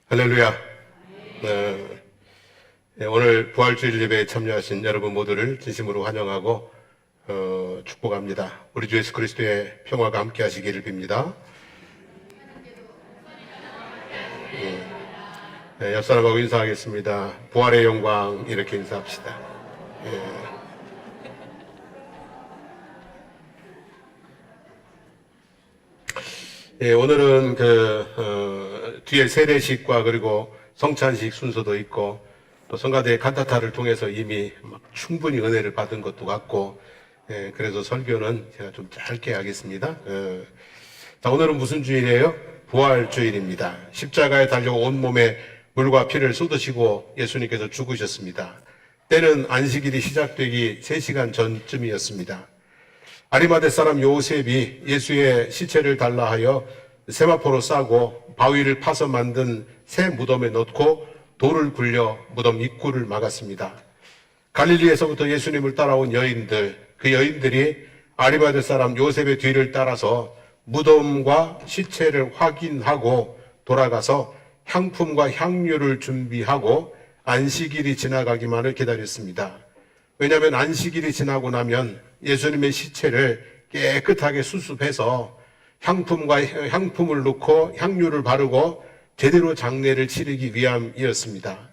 할렐루야. 오늘 부활주일 예배에 참여하신 여러분 모두를 진심으로 환영하고 축복합니다. 우리 주 예수 그리스도의 평화가 함께 하시기를 빕니다. 옆 사람하고 인사하겠습니다. 부활의 영광, 이렇게 인사합시다. 오늘은 뒤에 세례식과 그리고 성찬식 순서도 있고 또 성가대의 칸타타를 통해서 이미 충분히 은혜를 받은 것도 같고, 그래서 설교는 제가 좀 짧게 하겠습니다. 자, 오늘은 무슨 주일이에요? 부활주일입니다. 십자가에 달려 온몸에 물과 피를 쏟으시고 예수님께서 죽으셨습니다. 때는 안식일이 시작되기 3시간 전쯤이었습니다. 아리마대 사람 요셉이 예수의 시체를 달라 하여 세마포로 싸고 바위를 파서 만든 새 무덤에 넣고 돌을 굴려 무덤 입구를 막았습니다. 갈릴리에서부터 예수님을 따라온 여인들, 그 여인들이 아리마대 사람 요셉의 뒤를 따라서 무덤과 시체를 확인하고 돌아가서 향품과 향유를 준비하고 안식일이 지나가기만을 기다렸습니다. 왜냐하면 안식일이 지나고 나면 예수님의 시체를 깨끗하게 수습해서 향품을 넣고 향유를 바르고 제대로 장례를 치르기 위함이었습니다.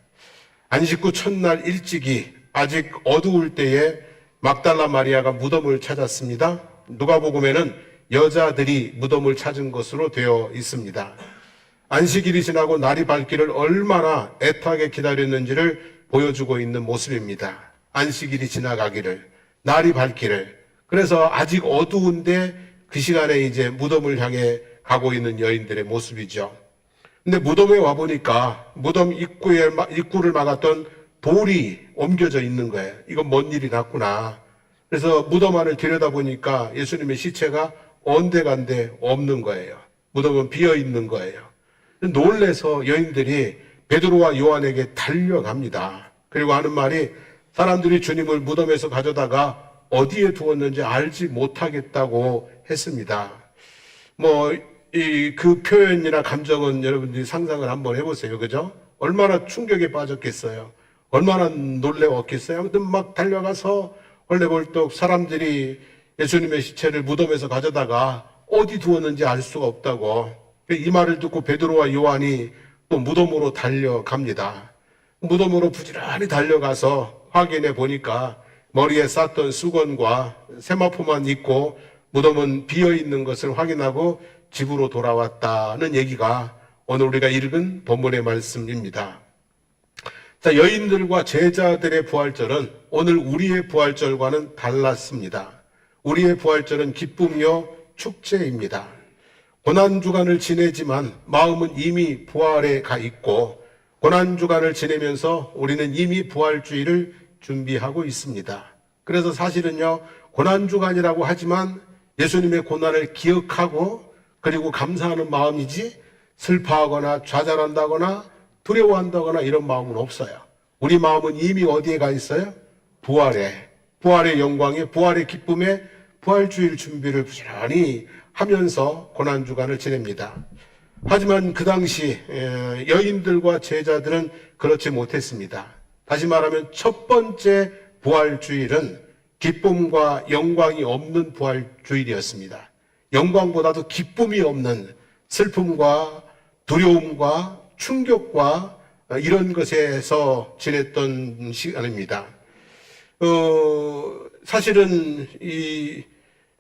안식 후 첫날 일찍이 아직 어두울 때에 막달라 마리아가 무덤을 찾았습니다. 누가복음에는 여자들이 무덤을 찾은 것으로 되어 있습니다. 안식일이 지나고 날이 밝기를 얼마나 애타게 기다렸는지를 보여주고 있는 모습입니다. 안식일이 지나가기를, 날이 밝기를. 그래서 아직 어두운데 그 시간에 이제 무덤을 향해 가고 있는 여인들의 모습이죠. 근데 무덤에 와보니까 무덤 입구를 막았던 돌이 옮겨져 있는 거예요. 이건 뭔 일이 났구나. 그래서 무덤 안을 들여다보니까 예수님의 시체가 온데간데 없는 거예요. 무덤은 비어 있는 거예요. 놀래서 여인들이 베드로와 요한에게 달려갑니다. 그리고 하는 말이, 사람들이 주님을 무덤에서 가져다가 어디에 두었는지 알지 못하겠다고 했습니다. 그 표현이나 감정은 여러분들이 상상을 한번 해보세요. 그죠? 얼마나 충격에 빠졌겠어요. 얼마나 놀래웠겠어요. 아무튼 막 달려가서 헐레벌떡 사람들이 예수님의 시체를 무덤에서 가져다가 어디 두었는지 알 수가 없다고. 이 말을 듣고 베드로와 요한이 또 무덤으로 달려갑니다. 무덤으로 부지런히 달려가서 확인해 보니까 머리에 쌌던 수건과 세마포만 있고 무덤은 비어있는 것을 확인하고 집으로 돌아왔다는 얘기가 오늘 우리가 읽은 본문의 말씀입니다. 자, 여인들과 제자들의 부활절은 오늘 우리의 부활절과는 달랐습니다. 우리의 부활절은 기쁨이요 축제입니다. 고난주간을 지내지만 마음은 이미 부활에 가 있고, 고난주간을 지내면서 우리는 이미 부활주의를 준비하고 있습니다. 그래서 사실은요, 고난주간이라고 하지만 예수님의 고난을 기억하고 그리고 감사하는 마음이지 슬퍼하거나 좌절한다거나 두려워한다거나 이런 마음은 없어요. 우리 마음은 이미 어디에 가 있어요? 부활의 영광에, 부활의 기쁨에 부활주일 준비를 부지런히 하면서 고난주간을 지냅니다. 하지만 그 당시 여인들과 제자들은 그렇지 못했습니다. 다시 말하면 첫 번째 부활주일은 기쁨과 영광이 없는 부활주일이었습니다. 영광보다도 기쁨이 없는 슬픔과 두려움과 충격과 이런 것에서 지냈던 시간입니다. 사실은 이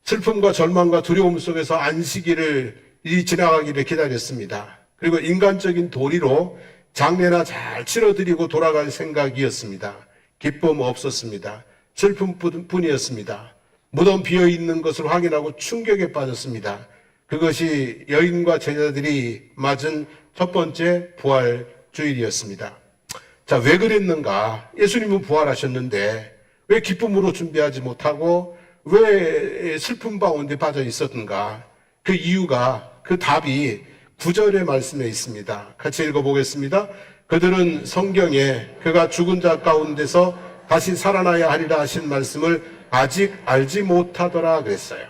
슬픔과 절망과 두려움 속에서 안식일을 지나가기를 기다렸습니다. 그리고 인간적인 도리로 장례나 잘 치러드리고 돌아갈 생각이었습니다. 기쁨 없었습니다. 슬픔뿐이었습니다. 무덤 비어있는 것을 확인하고 충격에 빠졌습니다. 그것이 여인과 제자들이 맞은 첫 번째 부활주일이었습니다. 자, 왜 그랬는가? 예수님은 부활하셨는데 왜 기쁨으로 준비하지 못하고 왜 슬픔 가운데 빠져 있었던가? 그 이유가, 그 답이 9절의 말씀에 있습니다. 같이 읽어보겠습니다. 그들은 성경에 그가 죽은 자 가운데서 다시 살아나야 하리라 하신 말씀을 아직 알지 못하더라 그랬어요.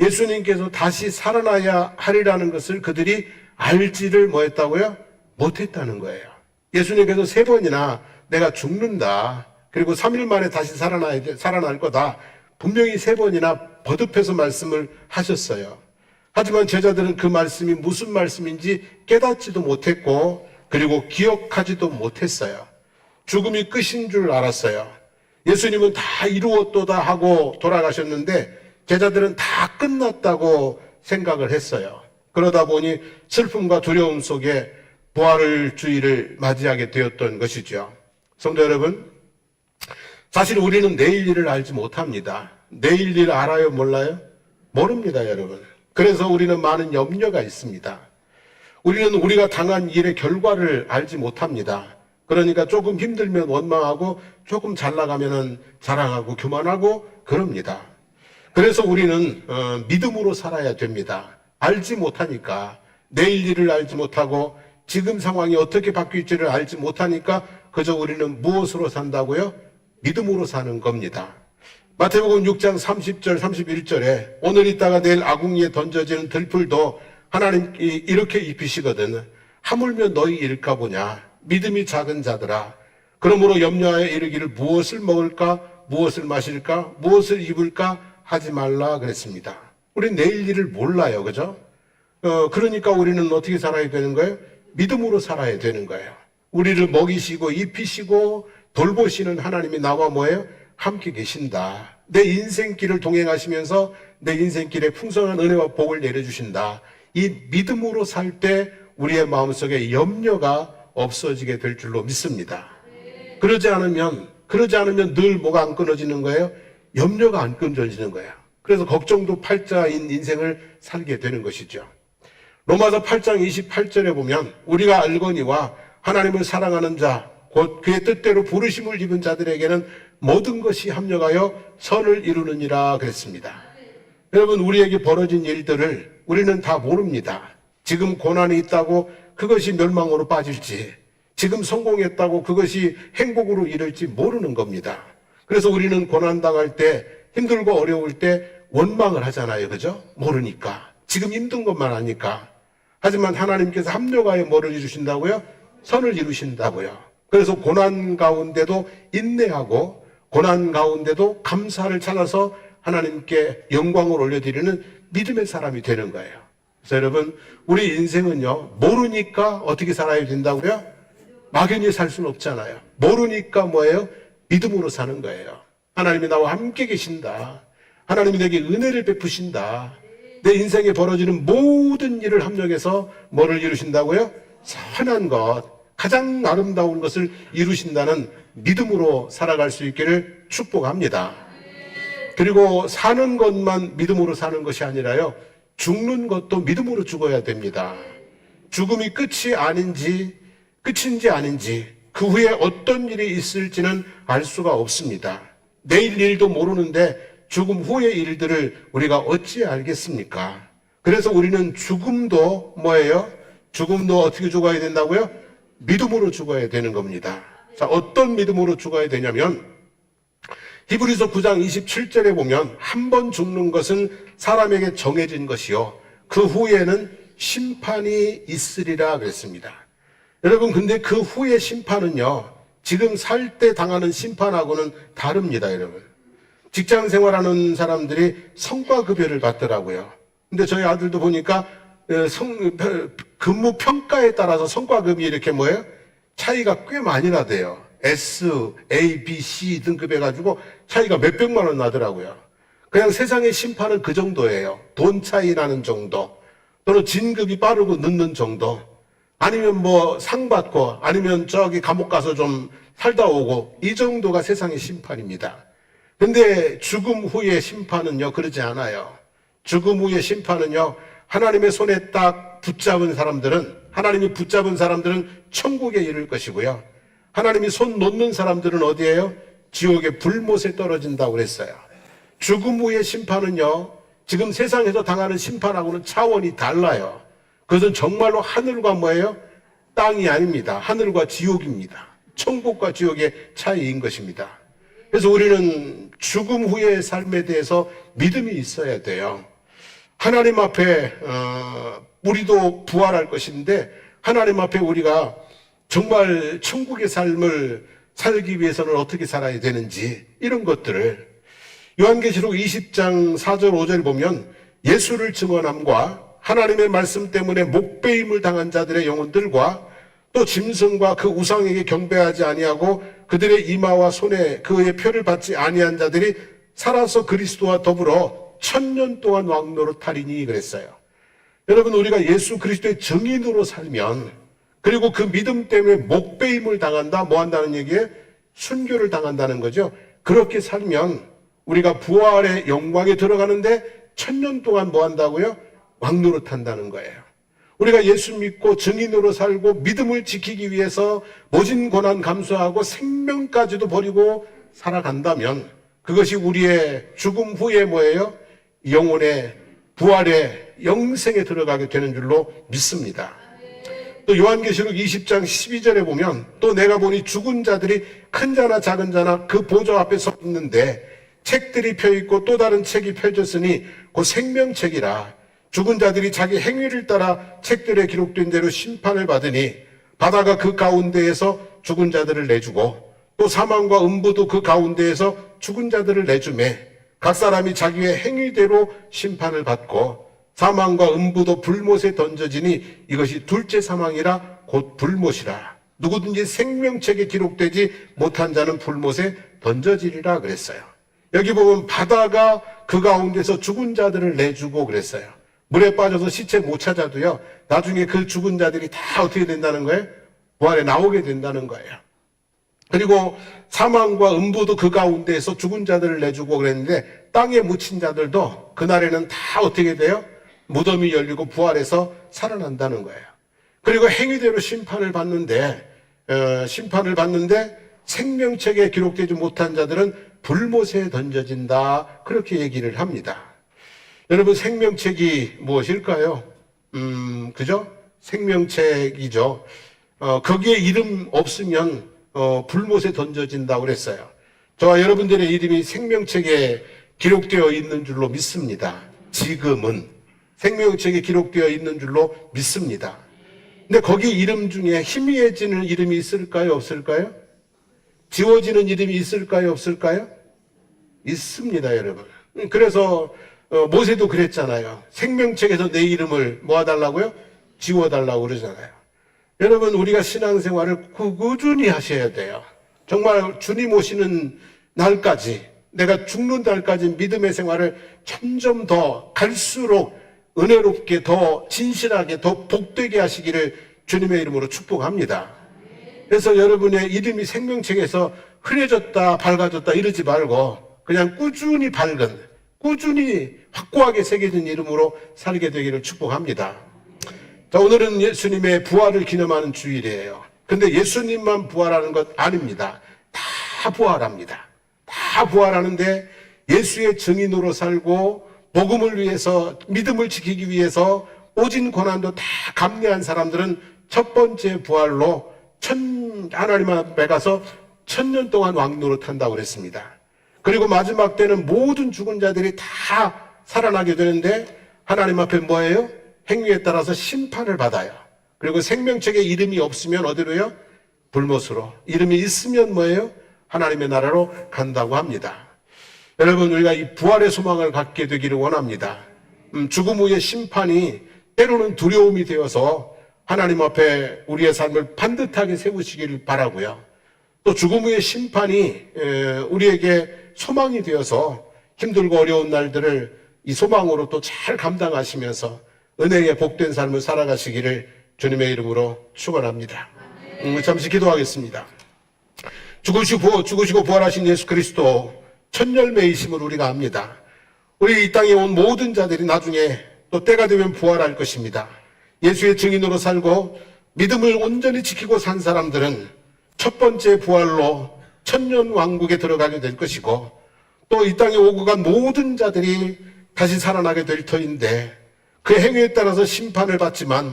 예수님께서 다시 살아나야 하리라는 것을 그들이 알지를 뭐 했다고요? 못했다는 거예요. 예수님께서 3번이나 내가 죽는다, 그리고 3일 만에 다시 살아날 거다, 분명히 3번이나 거듭해서 말씀을 하셨어요. 하지만 제자들은 그 말씀이 무슨 말씀인지 깨닫지도 못했고, 그리고 기억하지도 못했어요. 죽음이 끝인 줄 알았어요. 예수님은 다 이루었도다 하고 돌아가셨는데 제자들은 다 끝났다고 생각을 했어요. 그러다 보니 슬픔과 두려움 속에 부활을 주일을 맞이하게 되었던 것이죠. 성도 여러분, 사실 우리는 내일 일을 알지 못합니다. 내일 일 알아요? 몰라요? 모릅니다, 여러분. 그래서 우리는 많은 염려가 있습니다. 우리는 우리가 당한 일의 결과를 알지 못합니다. 그러니까 조금 힘들면 원망하고 조금 잘 나가면 자랑하고 교만하고 그럽니다. 그래서 우리는 믿음으로 살아야 됩니다. 알지 못하니까, 내일 일을 알지 못하고 지금 상황이 어떻게 바뀔지를 알지 못하니까 그저 우리는 무엇으로 산다고요? 믿음으로 사는 겁니다. 마태복음 6장 30절 31절에 오늘 있다가 내일 아궁이에 던져지는 들풀도 하나님이 이렇게 입히시거든. 하물며 너희 일까 보냐. 믿음이 작은 자들아. 그러므로 염려하여 이르기를 무엇을 먹을까, 무엇을 마실까, 무엇을 입을까 하지 말라 그랬습니다. 우리 내일 일을 몰라요, 그죠? 그러니까 우리는 어떻게 살아야 되는 거예요? 믿음으로 살아야 되는 거예요. 우리를 먹이시고 입히시고 돌보시는 하나님이 나와 뭐예요? 함께 계신다. 내 인생길을 동행하시면서 내 인생길에 풍성한 은혜와 복을 내려주신다. 이 믿음으로 살 때 우리의 마음속에 염려가 없어지게 될 줄로 믿습니다. 그러지 않으면 늘 뭐가 안 끊어지는 거예요? 염려가 안 끊어지는 거예요. 그래서 걱정도 팔자인 인생을 살게 되는 것이죠. 로마서 8장 28절에 보면 우리가 알거니와 하나님을 사랑하는 자 곧 그의 뜻대로 부르심을 입은 자들에게는 모든 것이 합력하여 선을 이루느니라 그랬습니다. 여러분, 우리에게 벌어진 일들을 우리는 다 모릅니다. 지금 고난이 있다고 그것이 멸망으로 빠질지, 지금 성공했다고 그것이 행복으로 이룰지 모르는 겁니다. 그래서 우리는 고난당할 때, 힘들고 어려울 때 원망을 하잖아요. 그죠? 모르니까. 지금 힘든 것만 아니까. 하지만 하나님께서 합력하여 뭐를 이루신다고요? 선을 이루신다고요. 그래서 고난 가운데도 인내하고 고난 가운데도 감사를 찾아서 하나님께 영광을 올려드리는 믿음의 사람이 되는 거예요. 그래서 여러분, 우리 인생은요, 모르니까 어떻게 살아야 된다고요? 막연히 살 수는 없잖아요. 모르니까 뭐예요? 믿음으로 사는 거예요. 하나님이 나와 함께 계신다. 하나님이 내게 은혜를 베푸신다. 내 인생에 벌어지는 모든 일을 합력해서 뭐를 이루신다고요? 선한 것, 가장 아름다운 것을 이루신다는 믿음으로 살아갈 수 있기를 축복합니다. 그리고 사는 것만 믿음으로 사는 것이 아니라요, 죽는 것도 믿음으로 죽어야 됩니다. 죽음이 끝인지 아닌지, 그 후에 어떤 일이 있을지는 알 수가 없습니다. 내일 일도 모르는데 죽음 후의 일들을 우리가 어찌 알겠습니까? 그래서 우리는 죽음도 뭐예요? 죽음도 어떻게 죽어야 된다고요? 믿음으로 죽어야 되는 겁니다. 자, 어떤 믿음으로 죽어야 되냐면 히브리서 9장 27절에 보면 한 번 죽는 것은 사람에게 정해진 것이요 그 후에는 심판이 있으리라 그랬습니다. 여러분, 근데 그 후의 심판은요, 지금 살 때 당하는 심판하고는 다릅니다. 여러분, 직장 생활하는 사람들이 성과급여를 받더라고요. 근데 저희 아들도 보니까 근무 평가에 따라서 성과급이 이렇게 뭐예요? 차이가 꽤 많이 나대요. S, A, B, C 등급 해가지고 차이가 몇백만 원 나더라고요. 그냥 세상의 심판은 그 정도예요. 돈 차이 나는 정도, 또는 진급이 빠르고 늦는 정도, 아니면 뭐 상 받고, 아니면 저기 감옥 가서 좀 살다 오고, 이 정도가 세상의 심판입니다. 근데 죽음 후의 심판은요, 그러지 않아요. 죽음 후의 심판은요, 하나님의 손에 딱 하나님이 붙잡은 사람들은 천국에 이를 것이고요. 하나님이 손 놓는 사람들은 어디예요? 지옥의 불못에 떨어진다고 그랬어요. 죽음 후의 심판은요, 지금 세상에서 당하는 심판하고는 차원이 달라요. 그것은 정말로 하늘과 뭐예요? 땅이 아닙니다. 하늘과 지옥입니다. 천국과 지옥의 차이인 것입니다. 그래서 우리는 죽음 후의 삶에 대해서 믿음이 있어야 돼요. 하나님 앞에 우리도 부활할 것인데 하나님 앞에 우리가 정말 천국의 삶을 살기 위해서는 어떻게 살아야 되는지, 이런 것들을 요한계시록 20장 4절 5절 보면 예수를 증언함과 하나님의 말씀 때문에 목배임을 당한 자들의 영혼들과 또 짐승과 그 우상에게 경배하지 아니하고 그들의 이마와 손에 그의 표를 받지 아니한 자들이 살아서 그리스도와 더불어 1000년 동안 왕노릇하리니 그랬어요. 여러분, 우리가 예수 그리스도의 증인으로 살면, 그리고 그 믿음 때문에 목배임을 당한다, 뭐 한다는 얘기에 순교를 당한다는 거죠. 그렇게 살면 우리가 부활의 영광에 들어가는데 1000년 동안 뭐 한다고요? 왕노릇한다는 거예요. 우리가 예수 믿고 증인으로 살고 믿음을 지키기 위해서 모진 고난 감수하고 생명까지도 버리고 살아간다면 그것이 우리의 죽음 후에 뭐예요? 영혼의 부활의 영생에 들어가게 되는 줄로 믿습니다. 또 요한계시록 20장 12절에 보면 또 내가 보니 죽은 자들이 큰 자나 작은 자나 그 보좌 앞에 서 있는데 책들이 펴있고 또 다른 책이 펴졌으니 그 생명책이라. 죽은 자들이 자기 행위를 따라 책들에 기록된 대로 심판을 받으니 바다가 그 가운데에서 죽은 자들을 내주고 또 사망과 음부도 그 가운데에서 죽은 자들을 내주매 각 사람이 자기의 행위대로 심판을 받고 사망과 음부도 불못에 던져지니 이것이 둘째 사망이라 곧 불못이라. 누구든지 생명책에 기록되지 못한 자는 불못에 던져지리라 그랬어요. 여기 보면 바다가 그 가운데서 죽은 자들을 내주고 그랬어요. 물에 빠져서 시체 못 찾아도요, 나중에 그 죽은 자들이 다 어떻게 된다는 거예요? 부활에 나오게 된다는 거예요. 그리고 사망과 음부도 그 가운데에서 죽은 자들을 내주고 그랬는데 땅에 묻힌 자들도 그날에는 다 어떻게 돼요? 무덤이 열리고 부활해서 살아난다는 거예요. 그리고 행위대로 심판을 받는데 생명책에 기록되지 못한 자들은 불못에 던져진다, 그렇게 얘기를 합니다. 여러분, 생명책이 무엇일까요? 그죠? 생명책이죠. 거기에 이름 없으면 불못에 던져진다고 그랬어요. 저와 여러분들의 이름이 생명책에 기록되어 있는 줄로 믿습니다. 지금은 생명책에 기록되어 있는 줄로 믿습니다. 근데 거기 이름 중에 희미해지는 이름이 있을까요? 없을까요? 지워지는 이름이 있을까요? 없을까요? 있습니다, 여러분. 그래서 모세도 그랬잖아요. 생명책에서 내 이름을 모아달라고요? 지워달라고 그러잖아요. 여러분, 우리가 신앙생활을 꾸준히 하셔야 돼요. 정말 주님 오시는 날까지, 내가 죽는 날까지 믿음의 생활을 점점 더 갈수록 은혜롭게, 더 진실하게, 더 복되게 하시기를 주님의 이름으로 축복합니다. 그래서 여러분의 이름이 생명책에서 흐려졌다, 밝아졌다 이러지 말고 그냥 꾸준히 밝은, 꾸준히 확고하게 새겨진 이름으로 살게 되기를 축복합니다. 자, 오늘은 예수님의 부활을 기념하는 주일이에요. 근데 예수님만 부활하는 것 아닙니다. 다 부활합니다. 다 부활하는데 예수의 증인으로 살고 복음을 위해서, 믿음을 지키기 위해서 오진 고난도 다 감내한 사람들은 첫 번째 부활로 하나님 앞에 가서 1000년 동안 왕노릇한다고 그랬습니다. 그리고 마지막 때는 모든 죽은 자들이 다 살아나게 되는데 하나님 앞에 뭐예요? 행위에 따라서 심판을 받아요. 그리고 생명책에 이름이 없으면 어디로요? 불못으로. 이름이 있으면 뭐예요? 하나님의 나라로 간다고 합니다. 여러분, 우리가 이 부활의 소망을 갖게 되기를 원합니다. 죽음 후의 심판이 때로는 두려움이 되어서 하나님 앞에 우리의 삶을 반듯하게 세우시기를 바라고요. 또 죽음 후의 심판이 우리에게 소망이 되어서 힘들고 어려운 날들을 이 소망으로 또 잘 감당하시면서 은혜의 복된 삶을 살아가시기를 주님의 이름으로 축원합니다. 잠시 기도하겠습니다. 죽으시고 부활하신 예수 그리스도 첫 열매이심을 우리가 압니다. 우리 이 땅에 온 모든 자들이 나중에 또 때가 되면 부활할 것입니다. 예수의 증인으로 살고 믿음을 온전히 지키고 산 사람들은 첫 번째 부활로 천년 왕국에 들어가게 될 것이고 또 이 땅에 오고 간 모든 자들이 다시 살아나게 될 터인데 그 행위에 따라서 심판을 받지만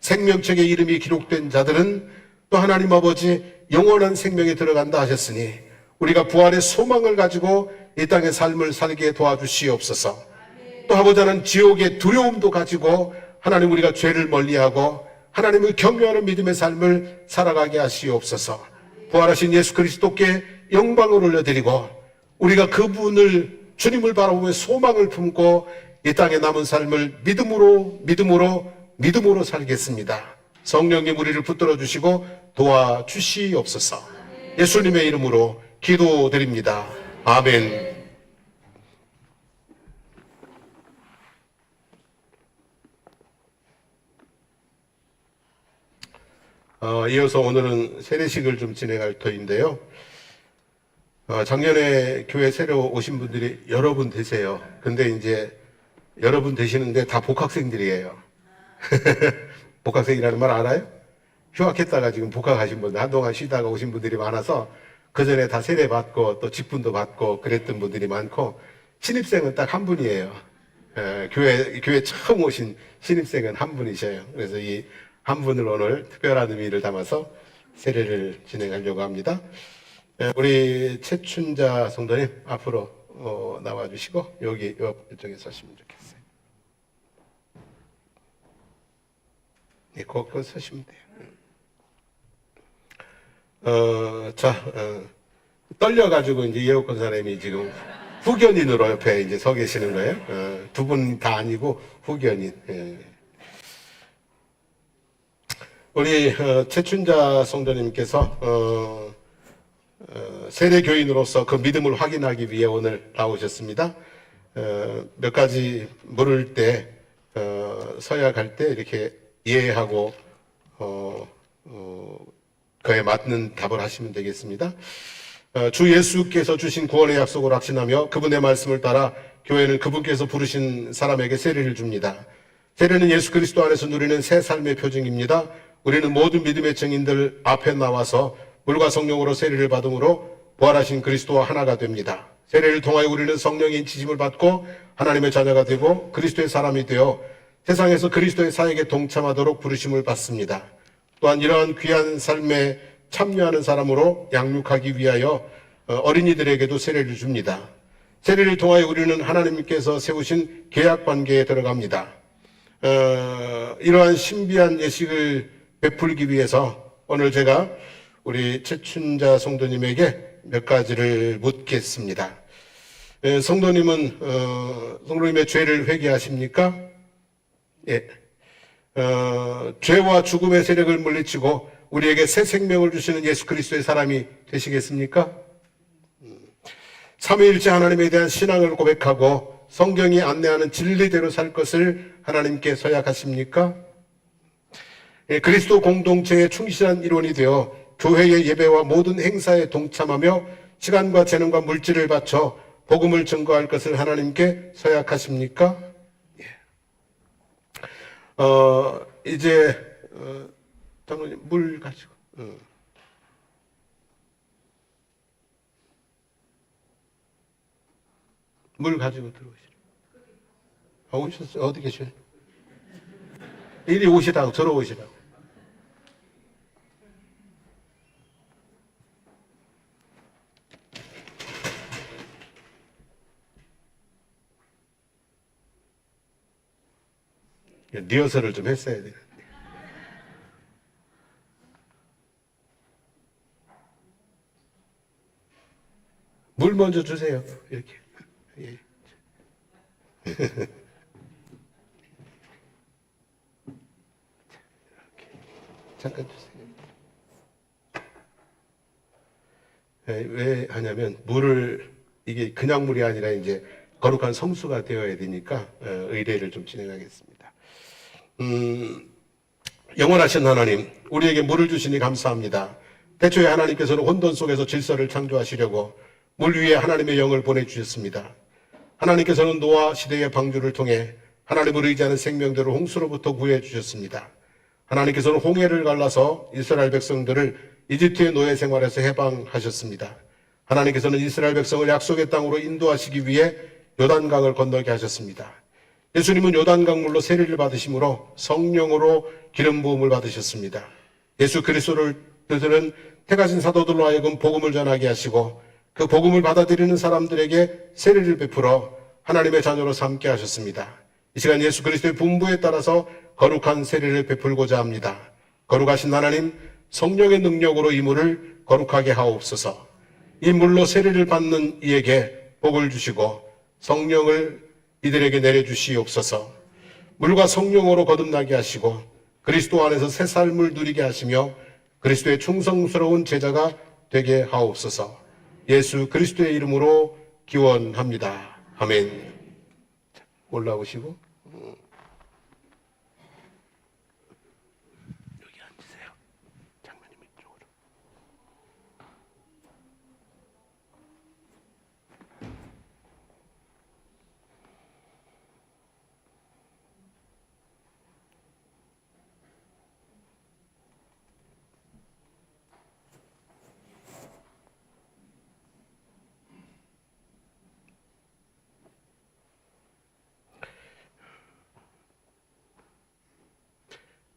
생명책에 이름이 기록된 자들은 또 하나님 아버지 영원한 생명에 들어간다 하셨으니 우리가 부활의 소망을 가지고 이 땅의 삶을 살게 도와주시옵소서. 또 하고자 하는 지옥의 두려움도 가지고 하나님, 우리가 죄를 멀리하고 하나님을 경외하는 믿음의 삶을 살아가게 하시옵소서. 부활하신 예수 그리스도께 영광을 올려드리고 우리가 그분을 주님을 바라보며 소망을 품고 이 땅에 남은 삶을 믿음으로 살겠습니다. 성령님 우리를 붙들어 주시고 도와주시옵소서. 예수님의 이름으로 기도드립니다. 아멘. 이어서 오늘은 세례식을 좀 진행할 터인데요. 작년에 교회 새로 오신 분들이 여러 분 되세요. 근데 이제 여러 분 되시는데 다 복학생들이에요. 복학생이라는 말 알아요? 휴학했다가 지금 복학하신 분들, 한동안 쉬다가 오신 분들이 많아서 그 전에 다 세례 받고 또 직분도 받고 그랬던 분들이 많고, 신입생은 딱 한 분이에요. 교회 처음 오신 신입생은 한 분이셔요. 그래서 이 한 분을 오늘 특별한 의미를 담아서 세례를 진행하려고 합니다. 우리 최춘자 성도님 앞으로 나와주시고 여기 이쪽에 서시면 좋겠어요. 네, 거기 서시면 돼요. 떨려가지고 이제 예옥권 사람이 지금 후견인으로 옆에 이제 서 계시는 거예요. 두 분 다 아니고 후견인. 우리 최춘자 성도님께서 세례 교인으로서 그 믿음을 확인하기 위해 오늘 나오셨습니다. 몇 가지 물을 때 서약할 때 이렇게 이해하고 그에 맞는 답을 하시면 되겠습니다. 주 예수께서 주신 구원의 약속을 확신하며 그분의 말씀을 따라 교회는 그분께서 부르신 사람에게 세례를 줍니다. 세례는 예수 그리스도 안에서 누리는 새 삶의 표징입니다. 우리는 모든 믿음의 증인들 앞에 나와서 물과 성령으로 세례를 받음으로 부활하신 그리스도와 하나가 됩니다. 세례를 통하여 우리는 성령의 인치심을 받고 하나님의 자녀가 되고 그리스도의 사람이 되어 세상에서 그리스도의 사역에 동참하도록 부르심을 받습니다. 또한 이러한 귀한 삶에 참여하는 사람으로 양육하기 위하여 어린이들에게도 세례를 줍니다. 세례를 통하여 우리는 하나님께서 세우신 계약 관계에 들어갑니다. 이러한 신비한 예식을 베풀기 위해서 오늘 제가 우리 최춘자 성도님에게 몇 가지를 묻겠습니다. 성도님의 죄를 회개하십니까? 예. 죄와 죽음의 세력을 물리치고 우리에게 새 생명을 주시는 예수 그리스도의 사람이 되시겠습니까? 삼위일체 하나님에 대한 신앙을 고백하고 성경이 안내하는 진리대로 살 것을 하나님께 서약하십니까? 그리스도 공동체의 충실한 일원이 되어 교회의 예배와 모든 행사에 동참하며 시간과 재능과 물질을 바쳐 복음을 증거할 것을 하나님께 서약하십니까? 예. 이제 장로님 물 가지고 물 가지고 들어오시죠. 오셨어요? 어디 계셔요? 이리 오시라고, 저러 오시라고. 리허설을 좀 했어야 되는데. 물 먼저 주세요. 이렇게. 예. 이렇게. 잠깐 주세요. 왜 하냐면 물을 이게 그냥 물이 아니라 이제 거룩한 성수가 되어야 되니까 의례를 좀 진행하겠습니다. 영원하신 하나님, 우리에게 물을 주시니 감사합니다. 태초에 하나님께서는 혼돈 속에서 질서를 창조하시려고 물 위에 하나님의 영을 보내주셨습니다. 하나님께서는 노아 시대의 방주를 통해 하나님을 의지하는 생명들을 홍수로부터 구해주셨습니다. 하나님께서는 홍해를 갈라서 이스라엘 백성들을 이집트의 노예 생활에서 해방하셨습니다. 하나님께서는 이스라엘 백성을 약속의 땅으로 인도하시기 위해 요단강을 건너게 하셨습니다. 예수님은 요단강 물로 세례를 받으심으로 성령으로 기름 부음을 받으셨습니다. 예수 그리스도를 뜻하는 택하신 사도들로 하여금 복음을 전하게 하시고 그 복음을 받아들이는 사람들에게 세례를 베풀어 하나님의 자녀로 삼게 하셨습니다. 이 시간 예수 그리스도의 분부에 따라서 거룩한 세례를 베풀고자 합니다. 거룩하신 하나님, 성령의 능력으로 이 물을 거룩하게 하옵소서. 이 물로 세례를 받는 이에게 복을 주시고 성령을 이들에게 내려주시옵소서. 물과 성령으로 거듭나게 하시고 그리스도 안에서 새 삶을 누리게 하시며 그리스도의 충성스러운 제자가 되게 하옵소서. 예수 그리스도의 이름으로 기원합니다. 아멘. 올라오시고 여기 앉으세요. 장로님 이쪽으로.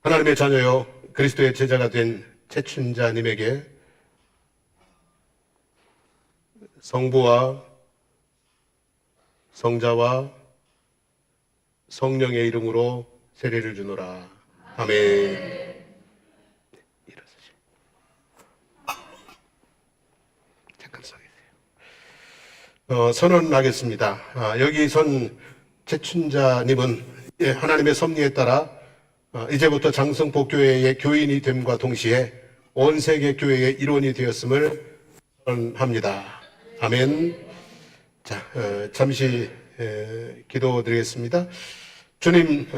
하나님의 자녀요 그리스도의 제자가 된 최춘자님에게 성부와 성자와 성령의 이름으로 세례를 주노라. 아멘. 일어서시. 잠깐 서 계세요. 선언하겠습니다. 여기 선 최춘자님은 하나님의 섭리에 따라 이제부터 장성복교회의 교인이 됨과 동시에 온 세계 교회의 일원이 되었음을 선언합니다. 아멘. 자, 잠시 기도드리겠습니다. 주님,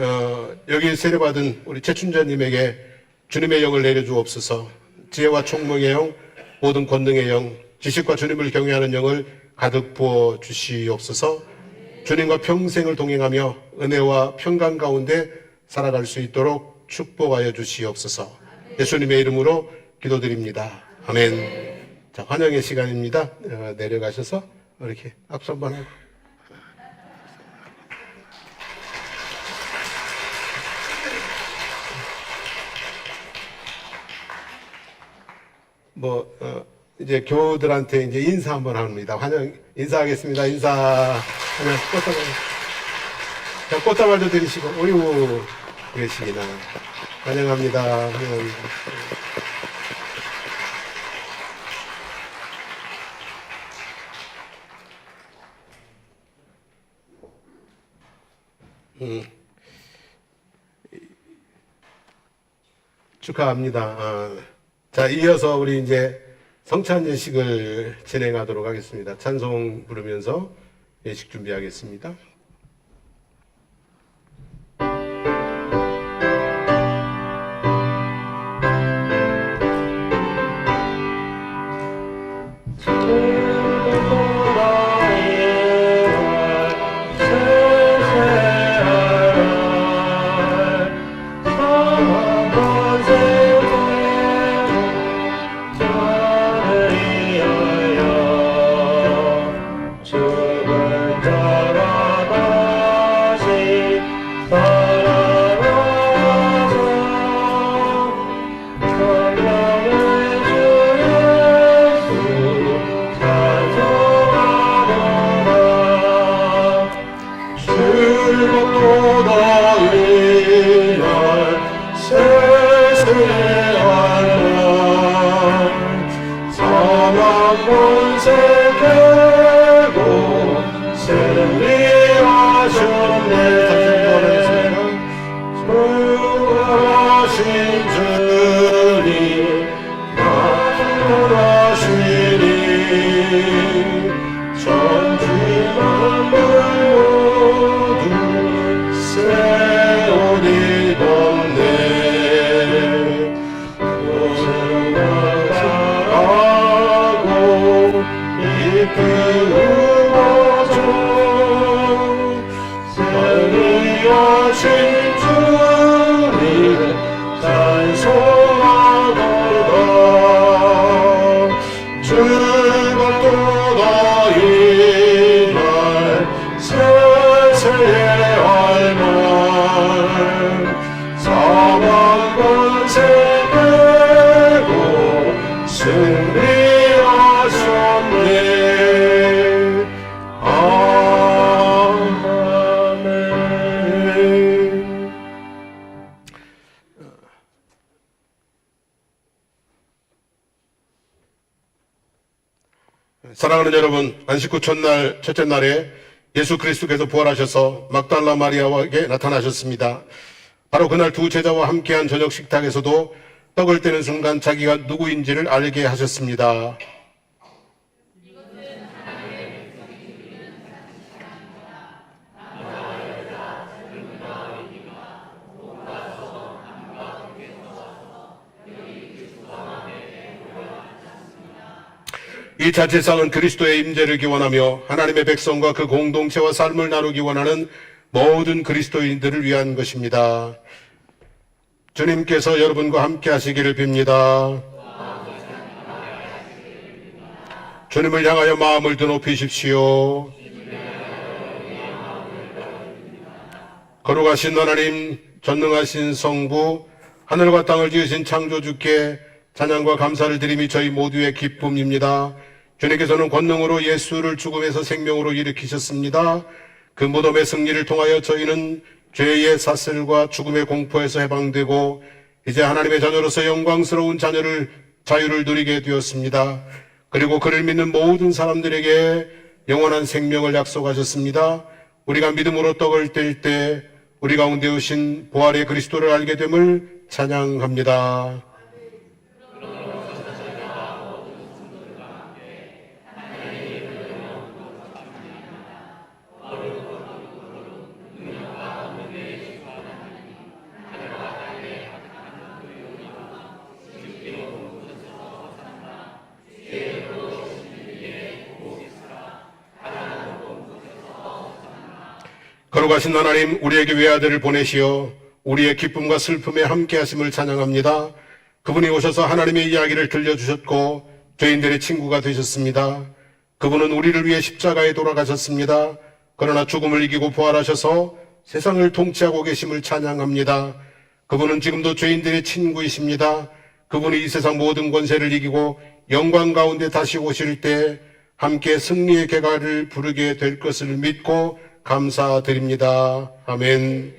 여기 세례받은 우리 최춘자님에게 주님의 영을 내려주옵소서. 지혜와 총명의 영, 모든 권능의 영, 지식과 주님을 경외하는 영을 가득 부어 주시옵소서. 주님과 평생을 동행하며 은혜와 평강 가운데 살아갈 수 있도록 축복하여 주시옵소서. 예수님의 이름으로 기도드립니다. 아멘. 자, 환영의 시간입니다. 내려가셔서 이렇게 악수 한번 하고. 이제 교우들한테 이제 인사 한번 합니다. 인사하겠습니다. 인사. 하면 꽃다발. 자, 꽃다발도 드리시고, 어이구, 그러시기나. 환영합니다. 환영합니다. 축하합니다. 자, 이어서 우리 이제 성찬 예식을 진행하도록 하겠습니다. 찬송 부르면서 예식 준비하겠습니다. 사랑하는 여러분, 안식 후 첫날, 첫째 날에 예수 그리스도께서 부활하셔서 막달라 마리아에게 나타나셨습니다. 바로 그날 두 제자와 함께한 저녁 식탁에서도 떡을 떼는 순간 자기가 누구인지를 알게 하셨습니다. 이 자체상은 그리스도의 임재를 기원하며 하나님의 백성과 그 공동체와 삶을 나누기 원하는 모든 그리스도인들을 위한 것입니다. 주님께서 여러분과 함께 하시기를 빕니다. 주님을 향하여 마음을 드높이십시오. 거룩하신 하나님, 전능하신 성부, 하늘과 땅을 지으신 창조주께 찬양과 감사를 드림이 저희 모두의 기쁨입니다. 주님께서는 권능으로 예수를 죽음에서 생명으로 일으키셨습니다. 그 무덤의 승리를 통하여 저희는 죄의 사슬과 죽음의 공포에서 해방되고 이제 하나님의 자녀로서 영광스러운 자유를 누리게 되었습니다. 그리고 그를 믿는 모든 사람들에게 영원한 생명을 약속하셨습니다. 우리가 믿음으로 떡을 뗄 때 우리 가운데 오신 부활의 그리스도를 알게 됨을 찬양합니다. 거룩하신 하나님, 우리에게 외아들을 보내시어 우리의 기쁨과 슬픔에 함께 하심을 찬양합니다. 그분이 오셔서 하나님의 이야기를 들려주셨고 죄인들의 친구가 되셨습니다. 그분은 우리를 위해 십자가에 돌아가셨습니다. 그러나 죽음을 이기고 부활하셔서 세상을 통치하고 계심을 찬양합니다. 그분은 지금도 죄인들의 친구이십니다. 그분이 이 세상 모든 권세를 이기고 영광 가운데 다시 오실 때 함께 승리의 개가를 부르게 될 것을 믿고 감사드립니다. 아멘.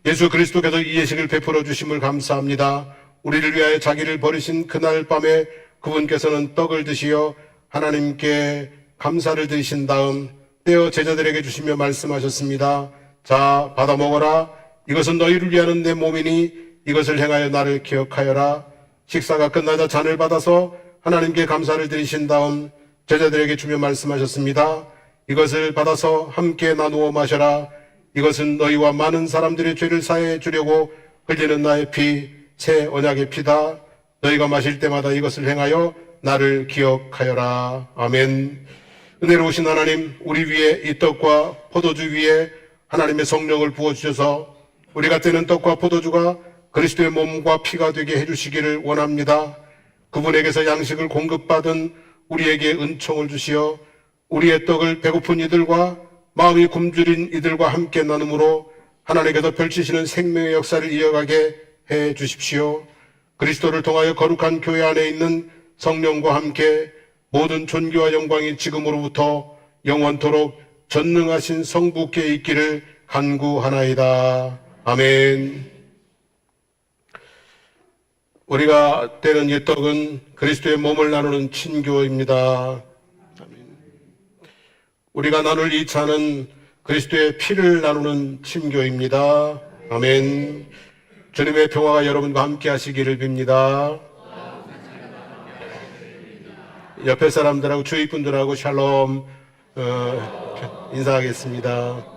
예수 그리스도께서 이 예식을 베풀어 주심을 감사합니다. 우리를 위하여 자기를 버리신 그날 밤에 그분께서는 떡을 드시어 하나님께 감사를 드리신 다음 떼어 제자들에게 주시며 말씀하셨습니다. 자, 받아 먹어라. 이것은 너희를 위하는 내 몸이니 이것을 행하여 나를 기억하여라. 식사가 끝나자 잔을 받아서 하나님께 감사를 드리신 다음 제자들에게 주며 말씀하셨습니다. 이것을 받아서 함께 나누어 마셔라. 이것은 너희와 많은 사람들의 죄를 사해 주려고 흘리는 나의 피, 새 언약의 피다. 너희가 마실 때마다 이것을 행하여 나를 기억하여라. 아멘. 은혜로우신 하나님, 우리 위에 이 떡과 포도주 위에 하나님의 성령을 부어주셔서 우리가 떼는 떡과 포도주가 그리스도의 몸과 피가 되게 해주시기를 원합니다. 그분에게서 양식을 공급받은 우리에게 은총을 주시어 우리의 떡을 배고픈 이들과 마음이 굶주린 이들과 함께 나눔으로 하나님께서 펼치시는 생명의 역사를 이어가게 해 주십시오. 그리스도를 통하여 거룩한 교회 안에 있는 성령과 함께 모든 존귀와 영광이 지금으로부터 영원토록 전능하신 성부께 있기를 간구하나이다. 아멘. 우리가 떼는 이 떡은 그리스도의 몸을 나누는 친교입니다. 우리가 나눌 이 차는 그리스도의 피를 나누는 친교입니다. 아멘. 주님의 평화가 여러분과 함께 하시기를 빕니다. 옆에 사람들하고 주위 분들하고 샬롬 인사하겠습니다.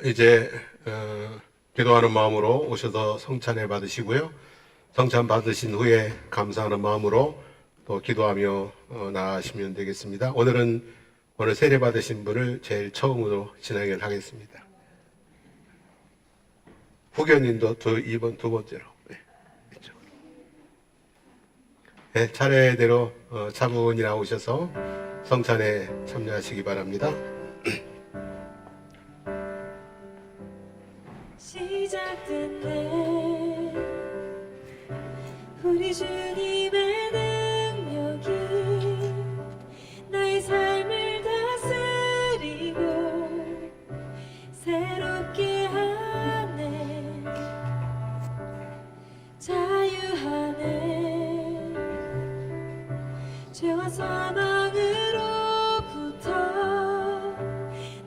이제 기도하는 마음으로 오셔서 성찬회 받으시고요. 성찬 받으신 후에 감사하는 마음으로 또 기도하며 나아가시면 되겠습니다. 오늘은 오늘 세례 받으신 분을 제일 처음으로 진행을 하겠습니다. 후견인도 이번 두 번째로. 네, 이쪽으로. 네, 차례대로 차분히 나오셔서 성찬에 참여하시기 바랍니다. 시작됐네. 우리 주님의 능력이 나의 삶을 다스리고 새롭게 하네. 자유하네. 죄와 사망으로부터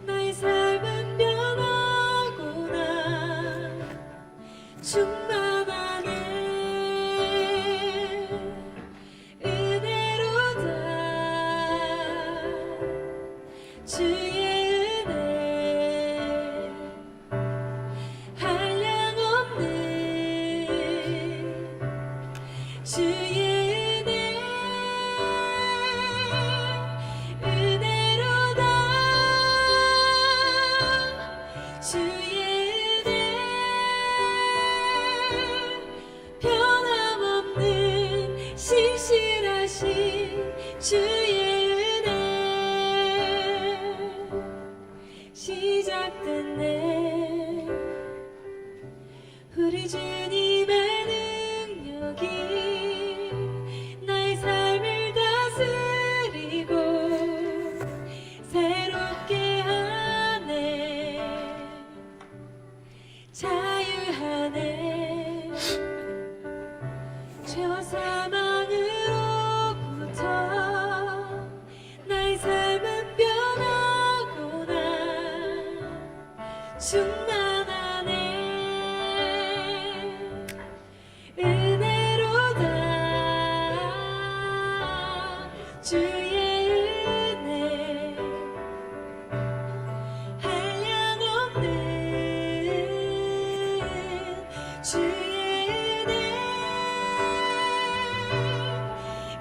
나의 삶은 변하구나. 충만하네. 은혜로다. 주의 은혜 한량없는 주의 은혜 은혜로다. 주의 은혜 변함없는 신실하신 주의 은혜. 시작됐네. 우리 주님의 능력이 나의 삶을 다스리고 새롭게 하네. 자유하네. 죄와 사망으로부터 나의 삶은 변하구나. 충만하네. 은혜로다. 주의 은혜 한량없는 주의 은혜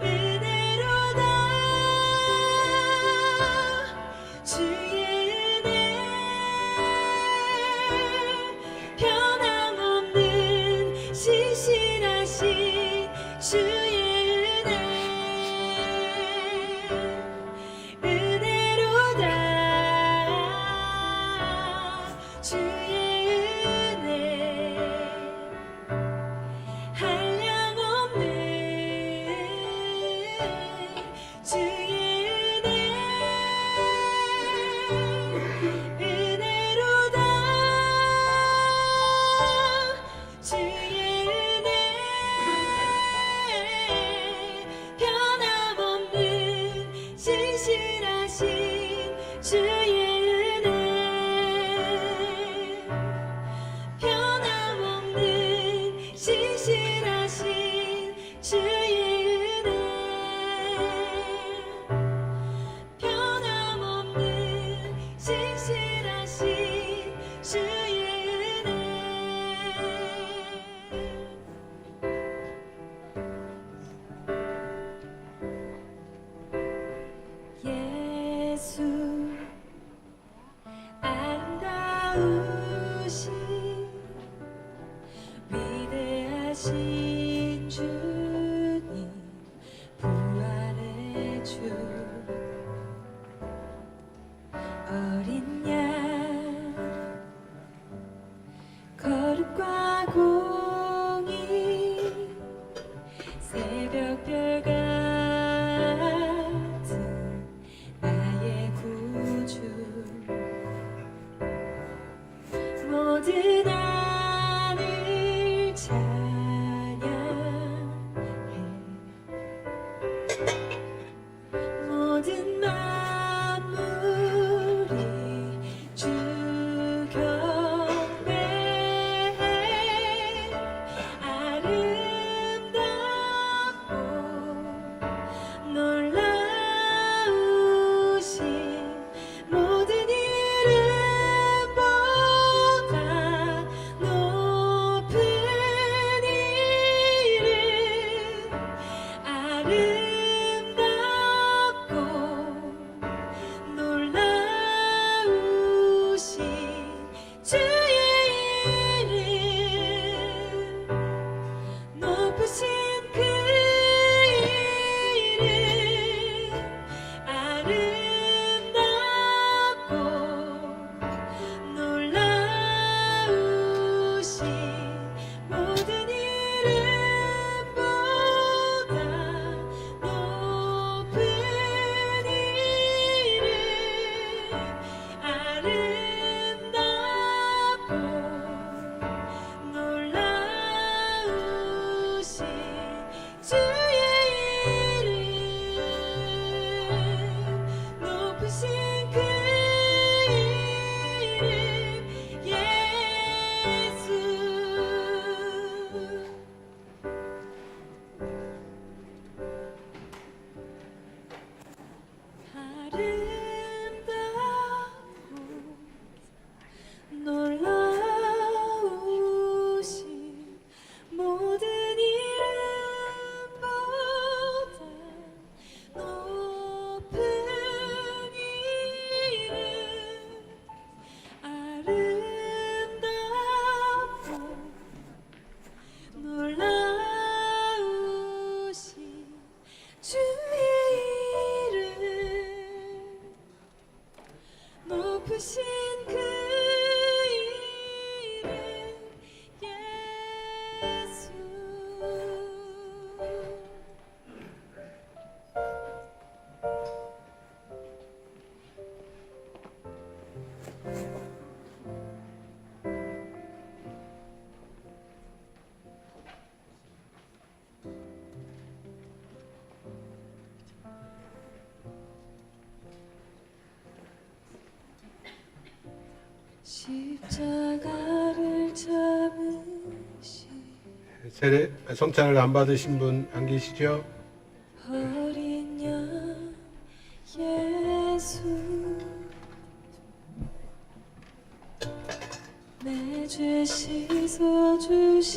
은혜로다. 주의 은혜 변함없는 신실하신 주의 은혜. 은혜로다. 주의 은혜 한량없는 주의 은혜. 은혜로다. 주의 은혜 변함없는 신실하신 주의 은혜. 변함없는 신실하신 주의 은혜. 변함없는 신실하신 주의 은혜. 예수 아름다우신 위대하신 주님 부활의 주 어린 양 거룩과 공의 새벽별 같은 나의 구주 모든 하늘 찬양 성찬을 안 받으신 분 안 계시죠? 어린 양 예수 내 죄 씻어주시고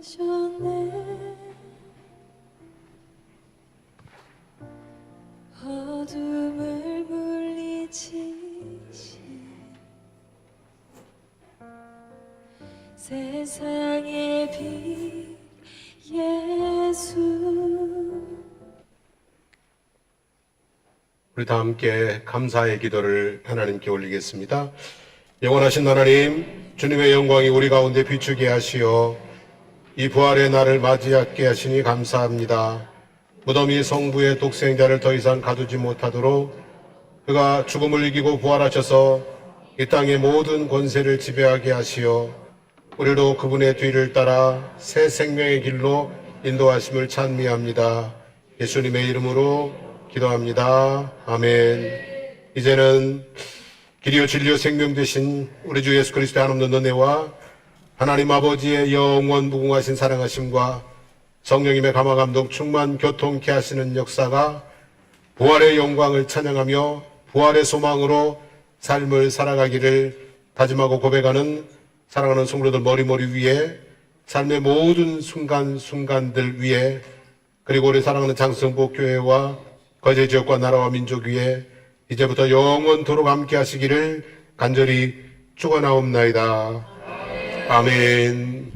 구속하셨네 어둠을 물리치신 세상의 빛 예수 우리 다 함께 감사의 기도를 하나님께 올리겠습니다. 영원하신 하나님, 주님의 영광이 우리 가운데 비추게 하시어 이 부활의 날을 맞이하게 하시니 감사합니다. 무덤이 성부의 독생자를 더 이상 가두지 못하도록 그가 죽음을 이기고 부활하셔서 이 땅의 모든 권세를 지배하게 하시어 우리도 그분의 뒤를 따라 새 생명의 길로 인도하심을 찬미합니다. 예수님의 이름으로 기도합니다. 아멘. 이제는 길이요 진리요 생명 되신 우리 주 예수 그리스도의 한없는 은혜와 하나님 아버지의 영원 무궁하신 사랑하심과 성령님의 감화 감동 충만 교통케 하시는 역사가 부활의 영광을 찬양하며 부활의 소망으로 삶을 살아가기를 다짐하고 고백하는 사랑하는 성도들 머리머리 위에 삶의 모든 순간순간들 위에 그리고 우리 사랑하는 장성복교회와 거제 지역과 나라와 민족 위에 이제부터 영원토록 함께 하시기를 간절히 축원하옵나이다. 아멘.